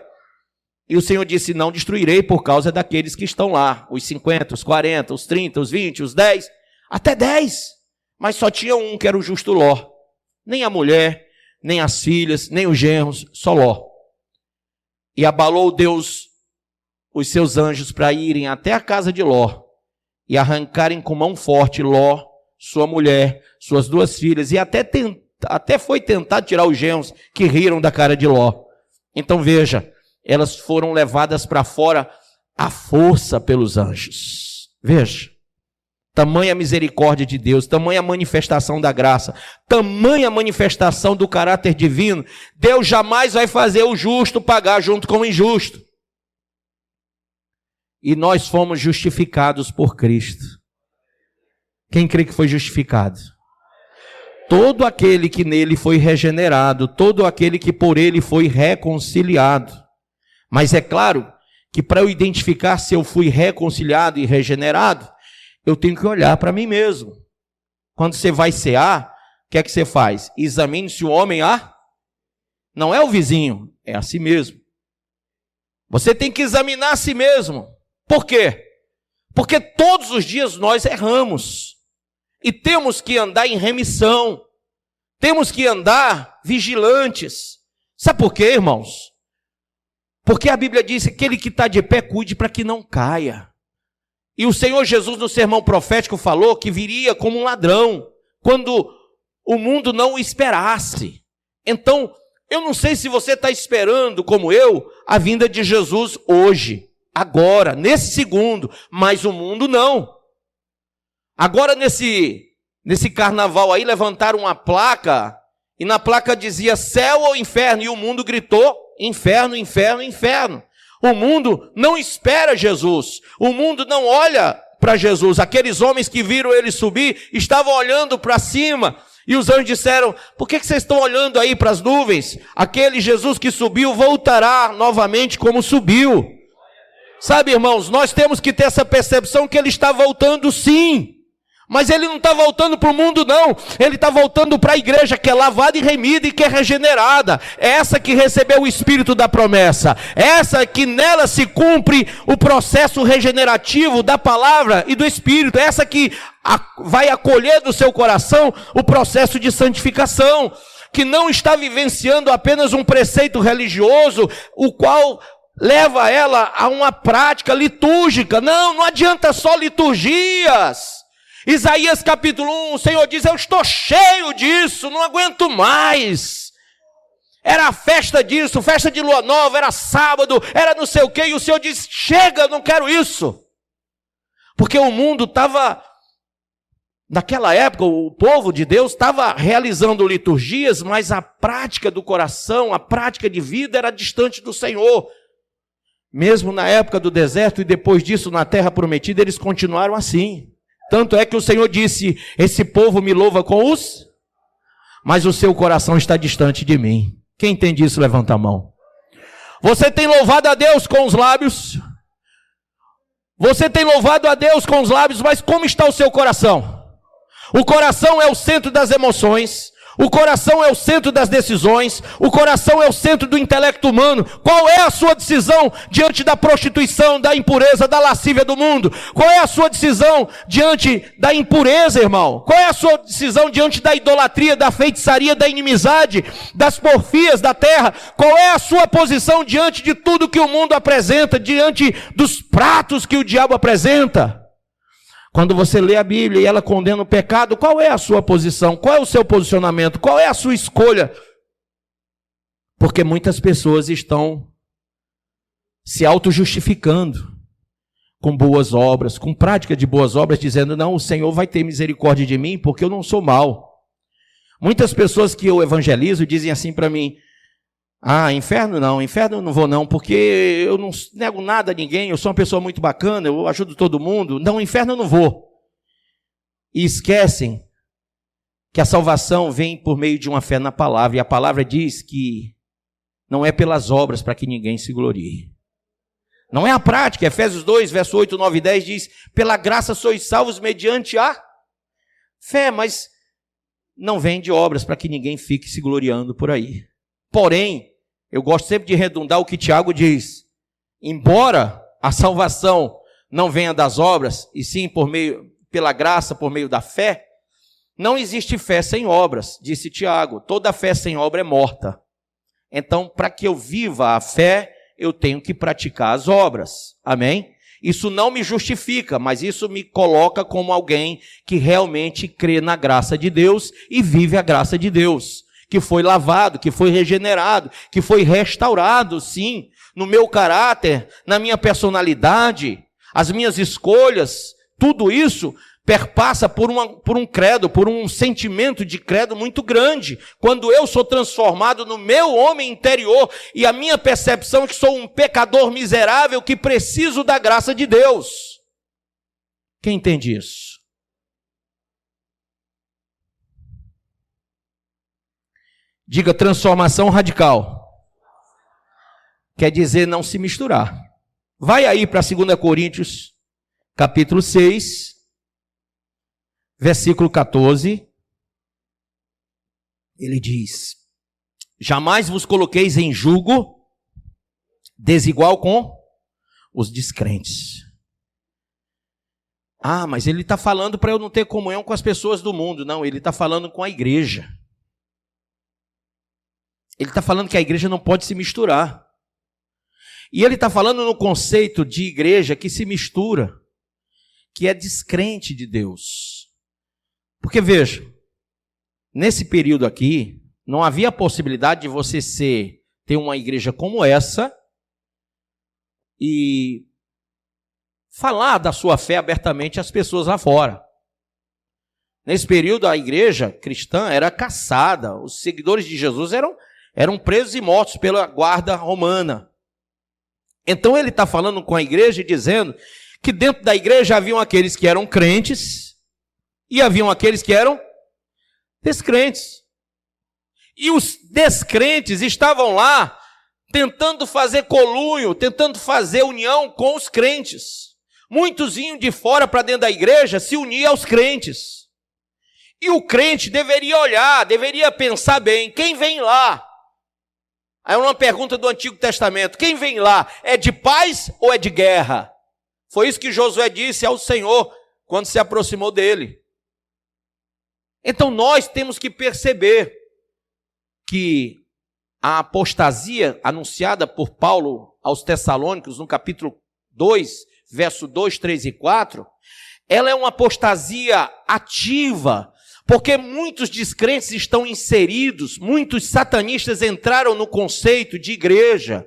E o Senhor disse, não destruirei por causa daqueles que estão lá, os 50, os 40, os 30, os 20, os 10, até 10. Mas só tinha um, que era o justo Ló. Nem a mulher, nem as filhas, nem os genros, só Ló. E abalou Deus os seus anjos para irem até a casa de Ló e arrancarem com mão forte Ló, sua mulher, suas 2 filhas, e até foi tentar tirar os genros, que riram da cara de Ló. Então veja, elas foram levadas para fora à força pelos anjos. Veja, tamanha misericórdia de Deus, tamanha manifestação da graça, tamanha manifestação do caráter divino. Deus jamais vai fazer o justo pagar junto com o injusto. E nós fomos justificados por Cristo. Quem crê que foi justificado? Todo aquele que nele foi regenerado, todo aquele que por ele foi reconciliado. Mas é claro que para eu identificar se eu fui reconciliado e regenerado, eu tenho que olhar para mim mesmo. Quando você vai cear, o que é que você faz? Examine se o homem não é o vizinho, é a si mesmo. Você tem que examinar a si mesmo. Por quê? Porque todos os dias nós erramos. E temos que andar em remissão. Temos que andar vigilantes. Sabe por quê, irmãos? Porque a Bíblia diz que aquele que está de pé, cuide para que não caia. E o Senhor Jesus, no sermão profético, falou que viria como um ladrão, quando o mundo não o esperasse. Então, eu não sei se você está esperando, como eu, a vinda de Jesus hoje, agora, nesse segundo, mas o mundo não. Agora, nesse carnaval aí, levantaram uma placa, e na placa dizia céu ou inferno, e o mundo gritou inferno, inferno, inferno. O mundo não espera Jesus, o mundo não olha para Jesus. Aqueles homens que viram ele subir, estavam olhando para cima, e os anjos disseram, por que vocês estão olhando aí para as nuvens? Aquele Jesus que subiu voltará novamente como subiu. Sabe, irmãos, nós temos que ter essa percepção que ele está voltando sim. Mas ele não está voltando para o mundo não, ele está voltando para a igreja que é lavada e remida e que é regenerada, essa que recebeu o Espírito da promessa, essa que nela se cumpre o processo regenerativo da palavra e do Espírito, essa que vai acolher do seu coração o processo de santificação, que não está vivenciando apenas um preceito religioso, o qual leva ela a uma prática litúrgica. Não adianta só liturgias. Isaías capítulo 1, o Senhor diz, eu estou cheio disso, não aguento mais. Era a festa disso, festa de lua nova, era sábado, era não sei o quê, e o Senhor diz, chega, não quero isso. Porque o mundo estava, naquela época, o povo de Deus estava realizando liturgias, mas a prática do coração, a prática de vida era distante do Senhor. Mesmo na época do deserto e depois disso na terra prometida, eles continuaram assim. Tanto é que o Senhor disse, esse povo me louva com mas o seu coração está distante de mim. Quem entende isso, levanta a mão. Você tem louvado a Deus com os lábios? Você tem louvado a Deus com os lábios, mas como está o seu coração? O coração é o centro das emoções, o coração é o centro das decisões, o coração é o centro do intelecto humano. Qual é a sua decisão diante da prostituição, da impureza, da lascívia do mundo? Qual é a sua decisão diante da impureza, irmão? Qual é a sua decisão diante da idolatria, da feitiçaria, da inimizade, das porfias da terra? Qual é a sua posição diante de tudo que o mundo apresenta, diante dos pratos que o diabo apresenta? Quando você lê a Bíblia e ela condena o pecado, qual é a sua posição? Qual é o seu posicionamento? Qual é a sua escolha? Porque muitas pessoas estão se auto-justificando com boas obras, com prática de boas obras, dizendo, não, o Senhor vai ter misericórdia de mim porque eu não sou mau. Muitas pessoas que eu evangelizo dizem assim para mim, inferno eu não vou não, porque eu não nego nada a ninguém, eu sou uma pessoa muito bacana, eu ajudo todo mundo, não, inferno eu não vou. E esquecem que a salvação vem por meio de uma fé na palavra, e a palavra diz que não é pelas obras para que ninguém se glorie. Não é a prática, Efésios 2, verso 8, 9 e 10 diz, pela graça sois salvos mediante a fé, mas não vem de obras para que ninguém fique se gloriando por aí. Porém, eu gosto sempre de redundar o que Tiago diz, embora a salvação não venha das obras, e sim pela graça, por meio da fé, não existe fé sem obras, disse Tiago. Toda fé sem obra é morta. Então, para que eu viva a fé, eu tenho que praticar as obras. Amém? Isso não me justifica, mas isso me coloca como alguém que realmente crê na graça de Deus e vive a graça de Deus, que foi lavado, que foi regenerado, que foi restaurado, sim, no meu caráter, na minha personalidade, as minhas escolhas, tudo isso perpassa por um credo, por um sentimento de credo muito grande. Quando eu sou transformado no meu homem interior e a minha percepção é que sou um pecador miserável que preciso da graça de Deus. Quem entende isso? Diga transformação radical. Quer dizer não se misturar. Vai aí para 2 Coríntios, capítulo 6, versículo 14, ele diz: jamais vos coloqueis em julgo desigual com os descrentes. Ah, mas ele está falando para eu não ter comunhão com as pessoas do mundo. Não, ele está falando com a igreja. Ele está falando que a igreja não pode se misturar. E ele está falando no conceito de igreja que se mistura, que é descrente de Deus. Porque veja, nesse período aqui, não havia possibilidade de você ter uma igreja como essa e falar da sua fé abertamente às pessoas lá fora. Nesse período, a igreja cristã era caçada, os seguidores de Jesus eram presos e mortos pela guarda romana. Então ele está falando com a igreja e dizendo que dentro da igreja haviam aqueles que eram crentes e haviam aqueles que eram descrentes. E os descrentes estavam lá tentando fazer conluio, tentando fazer união com os crentes. Muitos vinham de fora para dentro da igreja se unir aos crentes. E o crente deveria olhar, deveria pensar bem, quem vem lá? Aí é uma pergunta do Antigo Testamento, quem vem lá? É de paz ou é de guerra? Foi isso que Josué disse ao Senhor quando se aproximou dele. Então nós temos que perceber que a apostasia anunciada por Paulo aos Tessalônicos, no capítulo 2, verso 2, 3 e 4, ela é uma apostasia ativa, porque muitos descrentes estão inseridos, muitos satanistas entraram no conceito de igreja,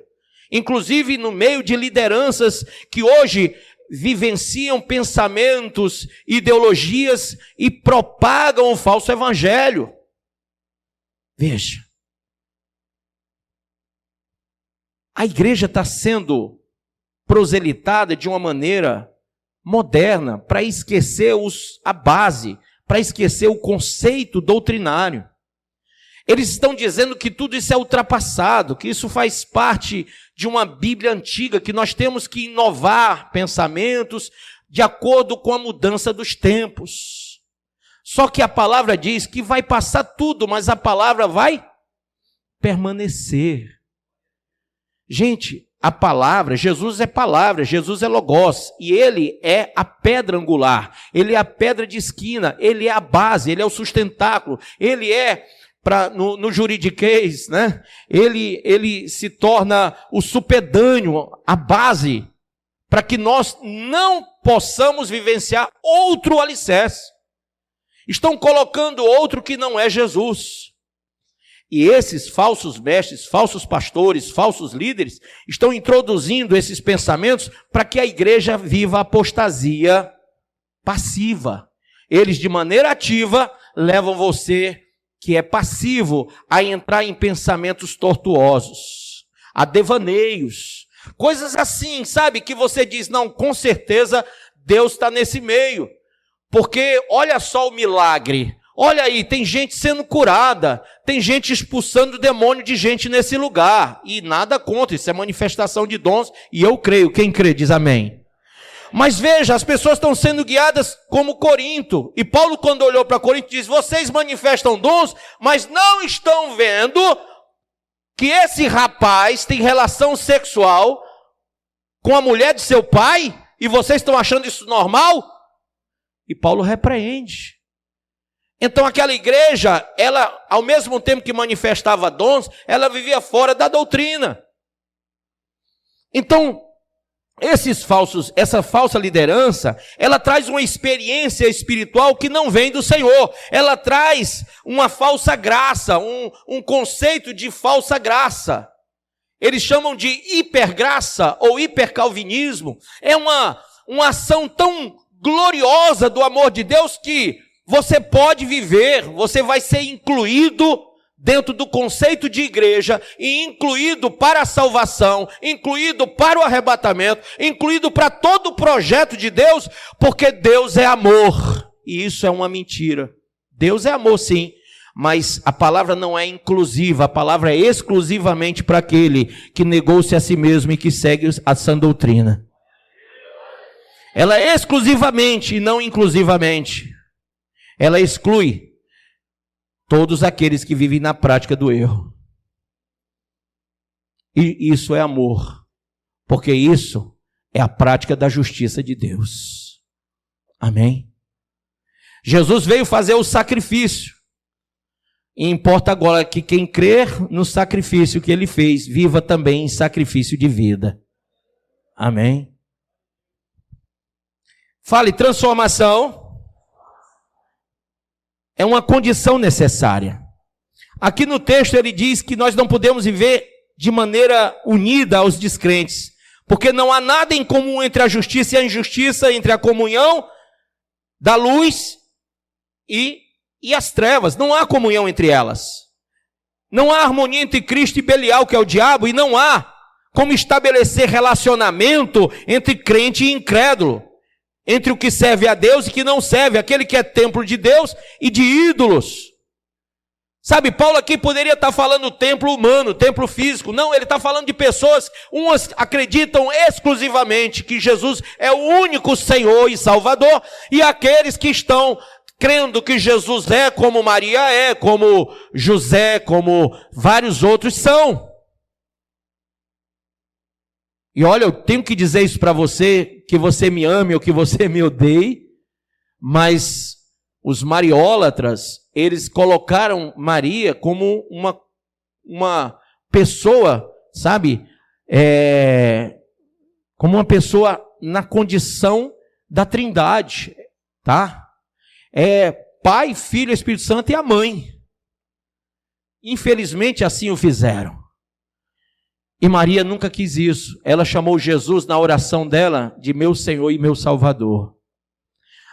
inclusive no meio de lideranças que hoje vivenciam pensamentos, ideologias e propagam o falso evangelho. Veja, a igreja está sendo proselitada de uma maneira moderna para esquecer a base, para esquecer o conceito doutrinário. Eles estão dizendo que tudo isso é ultrapassado, que isso faz parte de uma Bíblia antiga, que nós temos que inovar pensamentos de acordo com a mudança dos tempos. Só que a palavra diz que vai passar tudo, mas a palavra vai permanecer. Gente, a palavra, Jesus é Logos, e ele é a pedra angular, ele é a pedra de esquina, ele é a base, ele é o sustentáculo, ele é, no juridiquês, né? Ele se torna o supedâneo, a base, para que nós não possamos vivenciar outro alicerce. Estão colocando outro que não é Jesus. E esses falsos mestres, falsos pastores, falsos líderes, estão introduzindo esses pensamentos para que a igreja viva a apostasia passiva. Eles, de maneira ativa, levam você, que é passivo, a entrar em pensamentos tortuosos, a devaneios, coisas assim, sabe, que você diz, não, com certeza Deus está nesse meio, porque olha só o milagre. Olha aí, tem gente sendo curada, tem gente expulsando o demônio de gente nesse lugar, e nada contra, isso é manifestação de dons, e eu creio, quem crê diz amém. Mas veja, as pessoas estão sendo guiadas como Corinto, e Paulo quando olhou para Corinto diz, vocês manifestam dons, mas não estão vendo que esse rapaz tem relação sexual com a mulher de seu pai? E vocês estão achando isso normal? E Paulo repreende. Então aquela igreja, ela, ao mesmo tempo que manifestava dons, ela vivia fora da doutrina. Então, essa falsa liderança, ela traz uma experiência espiritual que não vem do Senhor. Ela traz uma falsa graça, um conceito de falsa graça. Eles chamam de hipergraça ou hipercalvinismo. É uma ação tão gloriosa do amor de Deus que você pode viver, você vai ser incluído dentro do conceito de igreja, e incluído para a salvação, incluído para o arrebatamento, incluído para todo o projeto de Deus, porque Deus é amor. E isso é uma mentira. Deus é amor, sim, mas a palavra não é inclusiva, a palavra é exclusivamente para aquele que negou-se a si mesmo e que segue a sã doutrina. Ela é exclusivamente e não inclusivamente. Ela exclui todos aqueles que vivem na prática do erro. E isso é amor, porque isso é a prática da justiça de Deus. Amém? Jesus veio fazer o sacrifício. E importa agora que quem crer no sacrifício que ele fez, viva também em sacrifício de vida. Amém? Fale, transformação é uma condição necessária. Aqui no texto ele diz que nós não podemos viver de maneira unida aos descrentes, porque não há nada em comum entre a justiça e a injustiça, entre a comunhão da luz e as trevas. Não há comunhão entre elas. Não há harmonia entre Cristo e Belial, que é o diabo, e não há como estabelecer relacionamento entre crente e incrédulo, entre o que serve a Deus e que não serve, aquele que é templo de Deus e de ídolos. Sabe, Paulo aqui poderia estar falando templo humano, templo físico. Não, ele está falando de pessoas, umas acreditam exclusivamente que Jesus é o único Senhor e Salvador, e aqueles que estão crendo que Jesus é como Maria é, como José, como vários outros são. E olha, eu tenho que dizer isso para você, que você me ame ou que você me odeie, mas os mariólatras, eles colocaram Maria como uma pessoa, sabe, como uma pessoa na condição da Trindade, tá? É Pai, Filho, Espírito Santo e a mãe. Infelizmente assim o fizeram. E Maria nunca quis isso. Ela chamou Jesus na oração dela de meu Senhor e meu Salvador.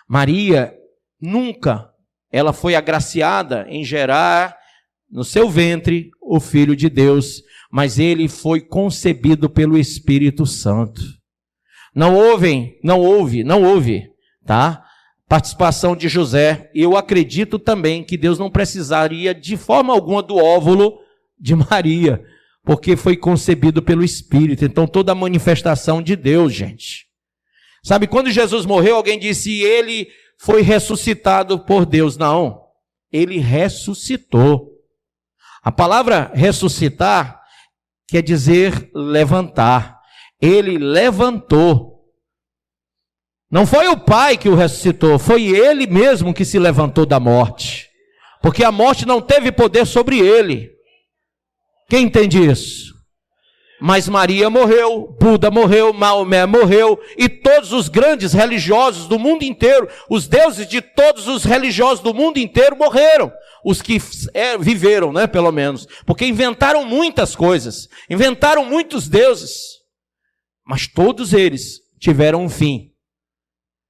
Maria nunca, ela foi agraciada em gerar no seu ventre o Filho de Deus, mas ele foi concebido pelo Espírito Santo. Não houve, tá? Participação de José. Eu acredito também que Deus não precisaria de forma alguma do óvulo de Maria, porque foi concebido pelo Espírito. Então toda a manifestação de Deus, gente. Sabe, quando Jesus morreu, alguém disse, ele foi ressuscitado por Deus. Não, ele ressuscitou. A palavra ressuscitar quer dizer levantar. Ele levantou. Não foi o Pai que o ressuscitou, foi ele mesmo que se levantou da morte. Porque a morte não teve poder sobre ele. Quem entende isso? Mas Maria morreu, Buda morreu, Maomé morreu, e todos os grandes religiosos do mundo inteiro, os deuses de todos os religiosos do mundo inteiro morreram. Os que viveram, né, pelo menos. Porque inventaram muitas coisas, inventaram muitos deuses. Mas todos eles tiveram um fim.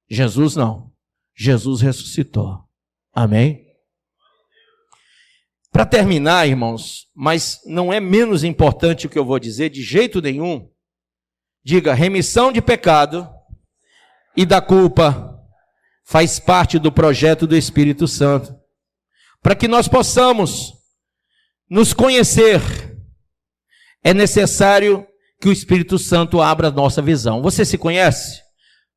Jesus não. Jesus ressuscitou. Amém? Para terminar, irmãos, mas não é menos importante o que eu vou dizer, de jeito nenhum, diga, remissão de pecado e da culpa faz parte do projeto do Espírito Santo. Para que nós possamos nos conhecer, é necessário que o Espírito Santo abra a nossa visão. Você se conhece?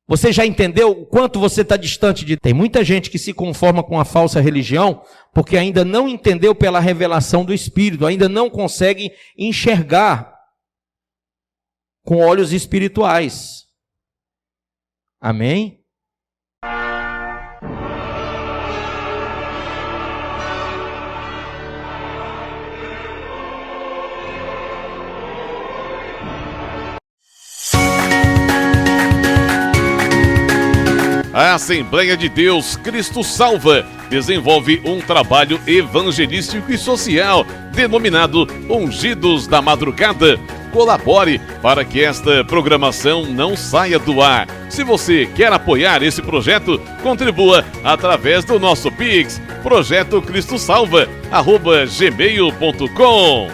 Você já entendeu o quanto você está distante de... Tem muita gente que se conforma com a falsa religião porque ainda não entendeu pela revelação do Espírito, ainda não consegue enxergar com olhos espirituais. Amém? A Assembleia de Deus Cristo Salva desenvolve um trabalho evangelístico e social denominado Ungidos da Madrugada. Colabore para que esta programação não saia do ar. Se você quer apoiar esse projeto, contribua através do nosso Pix, projetocristosalva@gmail.com.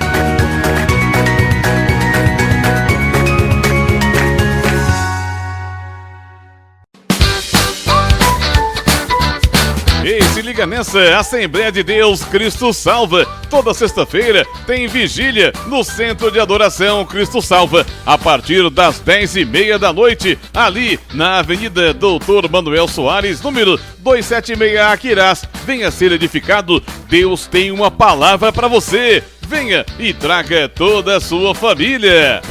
E se liga nessa, Assembleia de Deus Cristo Salva. Toda sexta-feira tem vigília no Centro de Adoração Cristo Salva, a partir das 10h30 da noite, ali na Avenida Doutor Manuel Soares, número 276, Aquirás. Venha ser edificado, Deus tem uma palavra para você. Venha e traga toda a sua família.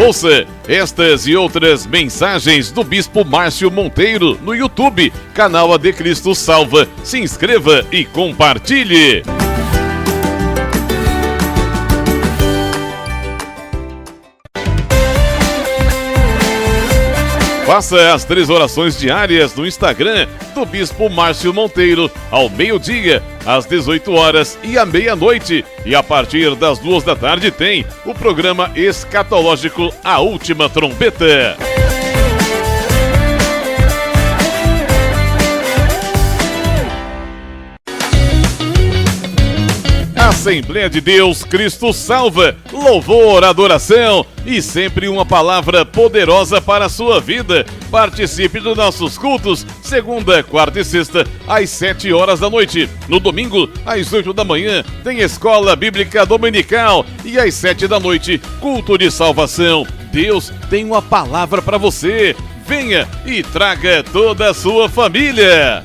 Ouça estas e outras mensagens do Bispo Márcio Monteiro no YouTube, canal AD Cristo Salva. Se inscreva e compartilhe. Faça as 3 orações diárias no Instagram do Bispo Márcio Monteiro, ao meio-dia, às 18 horas e à meia-noite. E a partir das 2 da tarde tem o programa escatológico A Última Trombeta. Assembleia de Deus Cristo Salva, louvor, adoração e sempre uma palavra poderosa para a sua vida. Participe dos nossos cultos, segunda, quarta e sexta, às 7 horas da noite. No domingo, às 8 da manhã, tem Escola Bíblica Dominical e às 7 da noite, culto de salvação. Deus tem uma palavra para você. Venha e traga toda a sua família.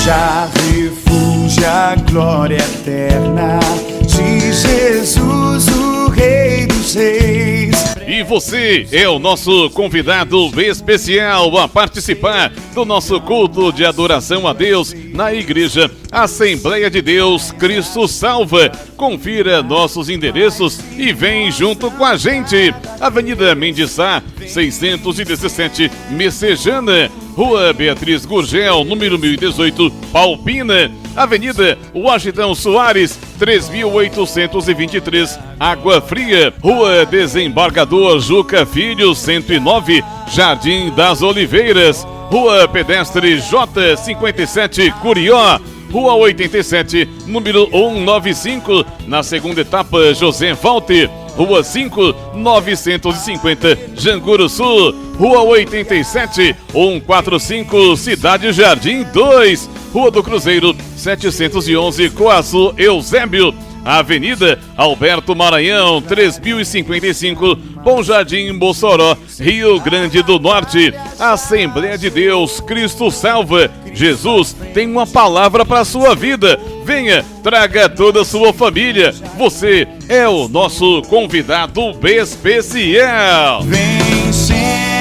Já refugia a glória eterna de Jesus, o Rei dos Reis. E você é o nosso convidado especial a participar do nosso culto de adoração a Deus na Igreja Assembleia de Deus Cristo Salva. Confira nossos endereços e vem junto com a gente. Avenida Mendes Sá, 617, Messejana. Rua Beatriz Gurgel, número 1018, Palpina. Avenida Washington Soares, 3823, Água Fria. Rua Desembargador Juca Filho, 109, Jardim das Oliveiras. Rua Pedestre J57, Curió. Rua 87, número 195, na segunda etapa, José Walter. Rua 5, 950, Janguru Sul. Rua 87, 145, Cidade Jardim 2. Rua do Cruzeiro, 711, Coaçu, Eusébio. Avenida Alberto Maranhão, 3055, Bom Jardim, Mossoró, Rio Grande do Norte. Assembleia de Deus Cristo Salva. Jesus tem uma palavra para a sua vida. Venha, traga toda a sua família. Você é o nosso convidado especial. Vem sempre.